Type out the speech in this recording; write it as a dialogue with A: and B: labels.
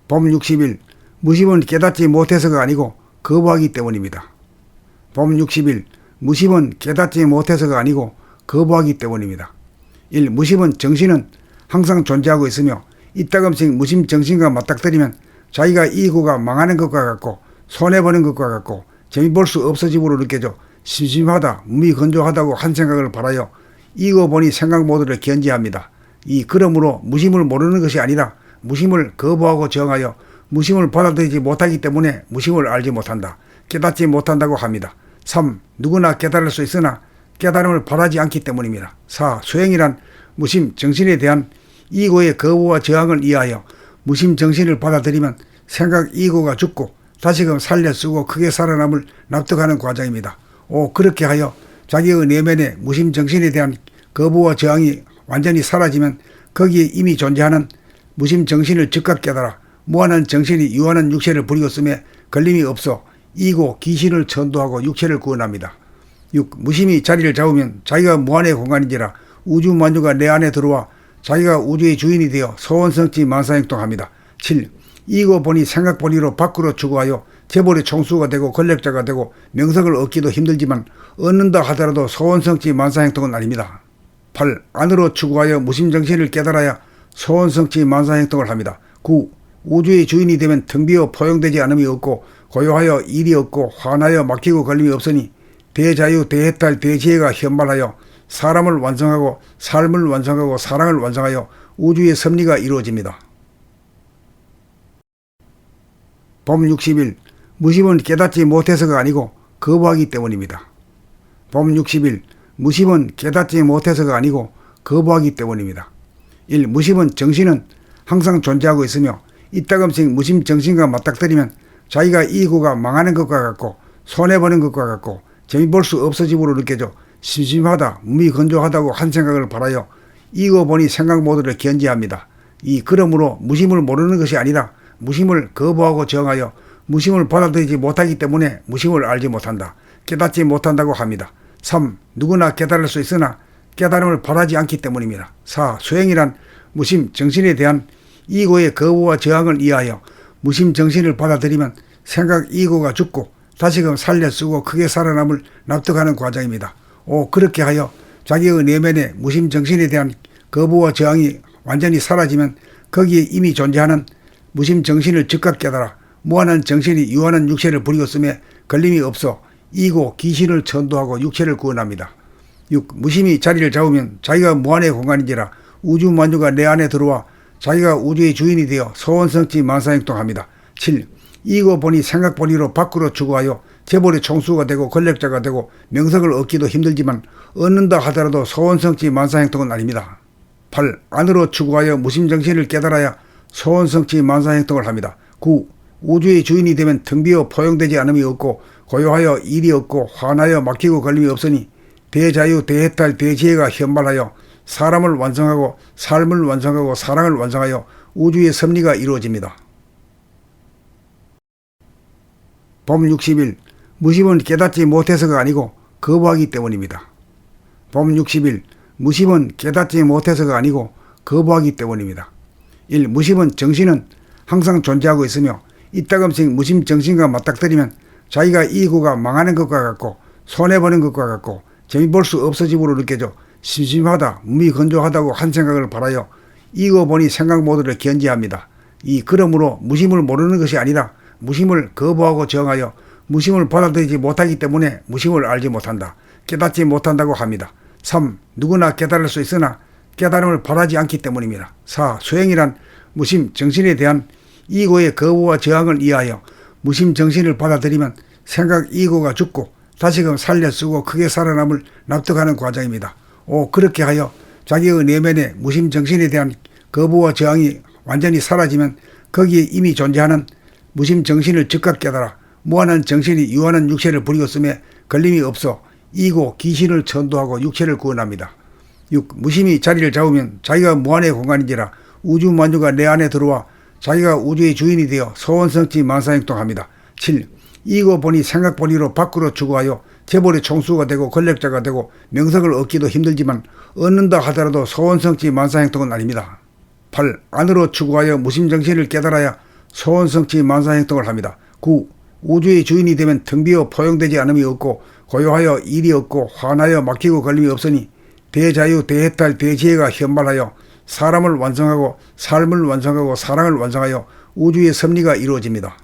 A: 법 60일 무심은 깨닫지 못해서가 아니고 거부하기 때문입니다. 법 60일 무심은 깨닫지 못해서가 아니고 거부하기 때문입니다. 1. 무심은 정신은 항상 존재하고 있으며 이따금씩 무심 정신과 맞닥뜨리면 자기가 이기고가 망하는 것과 같고 손해보는 것과 같고 재미볼 수 없어짐으로 느껴져 심심하다, 몸이 건조하다고 한 생각을 바라여 이기고 보니 생각 모드를 견지합니다. 그러므로 무심을 모르는 것이 아니라 무심을 거부하고 정하여 무심을 받아들이지 못하기 때문에 무심을 알지 못한다. 깨닫지 못한다고 합니다. 3. 누구나 깨달을 수 있으나 깨달음을 바라지 않기 때문입니다. 4. 수행이란 무심 정신에 대한 이고의 거부와 저항을 이해하여 무심 정신을 받아들이면 생각 이고가 죽고 다시금 살려 쓰고 크게 살아남을 납득하는 과정입니다. 5. 그렇게 하여 자기의 내면의 무심 정신에 대한 거부와 저항이 완전히 사라지면 거기에 이미 존재하는 무심 정신을 즉각 깨달아 무한한 정신이 유한한 육체를 부리고 쓰매 걸림이 없어 이고 귀신을 천도하고 육체를 구원합니다. 6. 무심이 자리를 잡으면 자기가 무한의 공간인지라 우주 만주가 내 안에 들어와 자기가 우주의 주인이 되어 소원성취 만사행동합니다. 7. 이고 보니 생각 본위로 밖으로 추구하여 재벌의 총수가 되고 권력자가 되고 명성을 얻기도 힘들지만 얻는다 하더라도 소원성취 만사행동은 아닙니다. 8. 안으로 추구하여 무심정신을 깨달아야 소원성취 만사행동을 합니다. 9. 우주의 주인이 되면 텅 비어 포용되지 않음이 없고 고요하여 일이 없고 환하여 막히고 걸림이 없으니 대자유, 대해탈, 대지혜가 현발하여 사람을 완성하고 삶을 완성하고 사랑을 완성하여 우주의 섭리가 이루어집니다. 법 60일 무심은 깨닫지 못해서가 아니고 거부하기 때문입니다. 법 60일 무심은 깨닫지 못해서가 아니고 거부하기 때문입니다. 1. 무심은 정신은 항상 존재하고 있으며 이따금씩 무심 정신과 맞닥뜨리면 자기가 이기고가 망하는 것과 같고 손해보는 것과 같고 재미볼 수 없어짐으로 느껴져 심심하다, 몸이 건조하다고 한 생각을 바라여 이기고 보니 생각 모드를 견지합니다. 그러므로 무심을 모르는 것이 아니라 무심을 거부하고 정하여 무심을 받아들이지 못하기 때문에 무심을 알지 못한다. 깨닫지 못한다고 합니다. 3. 누구나 깨달을 수 있으나 깨달음을 바라지 않기 때문입니다. 4. 수행이란 무심 정신에 대한 이고의 거부와 저항을 이해하여 무심 정신을 받아들이면 생각 이고가 죽고 다시금 살려 쓰고 크게 살아남을 납득하는 과정입니다. 5. 그렇게 하여 자기의 내면의 무심 정신에 대한 거부와 저항이 완전히 사라지면 거기에 이미 존재하는 무심 정신을 즉각 깨달아 무한한 정신이 유한한 육체를 부리고 쓰매 걸림이 없어 이고 귀신을 천도하고 육체를 구원합니다. 6. 무심이 자리를 잡으면 자기가 무한의 공간인지라 우주 만주가 내 안에 들어와 자기가 우주의 주인이 되어 소원성취 만사행동합니다. 7. 이고 보니 생각 본위로 밖으로 추구하여 재벌의 총수가 되고 권력자가 되고 명성을 얻기도 힘들지만 얻는다 하더라도 소원성취 만사행동은 아닙니다. 8. 안으로 추구하여 무심정신을 깨달아야 소원성취 만사행동을 합니다. 9. 우주의 주인이 되면 텅 비어 포용되지 않음이 없고 고요하여 일이 없고 환하여 막히고 걸림이 없으니 대자유, 대해탈, 대지혜가 현발하여 사람을 완성하고 삶을 완성하고 사랑을 완성하여 우주의 섭리가 이루어집니다. 법 60일 무심은 깨닫지 못해서가 아니고 거부하기 때문입니다. 법 60일 무심은 깨닫지 못해서가 아니고 거부하기 때문입니다. 1. 무심은 정신은 항상 존재하고 있으며 이따금씩 무심 정신과 맞닥뜨리면 자기가 이기고가 망하는 것과 같고 손해보는 것과 같고 재미볼 수 없어짐으로 느껴져 심심하다, 몸이 건조하다고 한 생각을 바라여 이기고 보니 생각 모드를 견지합니다. 그러므로 무심을 모르는 것이 아니라 무심을 거부하고 정하여 무심을 받아들이지 못하기 때문에 무심을 알지 못한다. 깨닫지 못한다고 합니다. 3. 누구나 깨달을 수 있으나 깨달음을 바라지 않기 때문입니다. 4. 수행이란 무심 정신에 대한 이고의 거부와 저항을 이해하여 무심 정신을 받아들이면 생각 이고가 죽고 다시금 살려 쓰고 크게 살아남을 납득하는 과정입니다. 5. 그렇게 하여 자기의 내면의 무심 정신에 대한 거부와 저항이 완전히 사라지면 거기에 이미 존재하는 무심 정신을 즉각 깨달아 무한한 정신이 유한한 육체를 부리고 쓰매 걸림이 없어 이고 귀신을 천도하고 육체를 구원합니다. 6. 무심이 자리를 잡으면 자기가 무한의 공간인지라 우주 만주가 내 안에 들어와 자기가 우주의 주인이 되어 소원성취 만사행동합니다. 7. 이고 보니 생각 본위로 밖으로 추구하여 재벌의 총수가 되고 권력자가 되고 명성을 얻기도 힘들지만 얻는다 하더라도 소원성취 만사행동은 아닙니다. 8. 안으로 추구하여 무심정신을 깨달아야 소원성취 만사행동을 합니다. 9. 우주의 주인이 되면 텅 비어 포용되지 않음이 없고 고요하여 일이 없고 환하여 막히고 걸림이 없으니 대자유, 대해탈, 대지혜가 현발하여 사람을 완성하고 삶을 완성하고 사랑을 완성하여 우주의 섭리가 이루어집니다.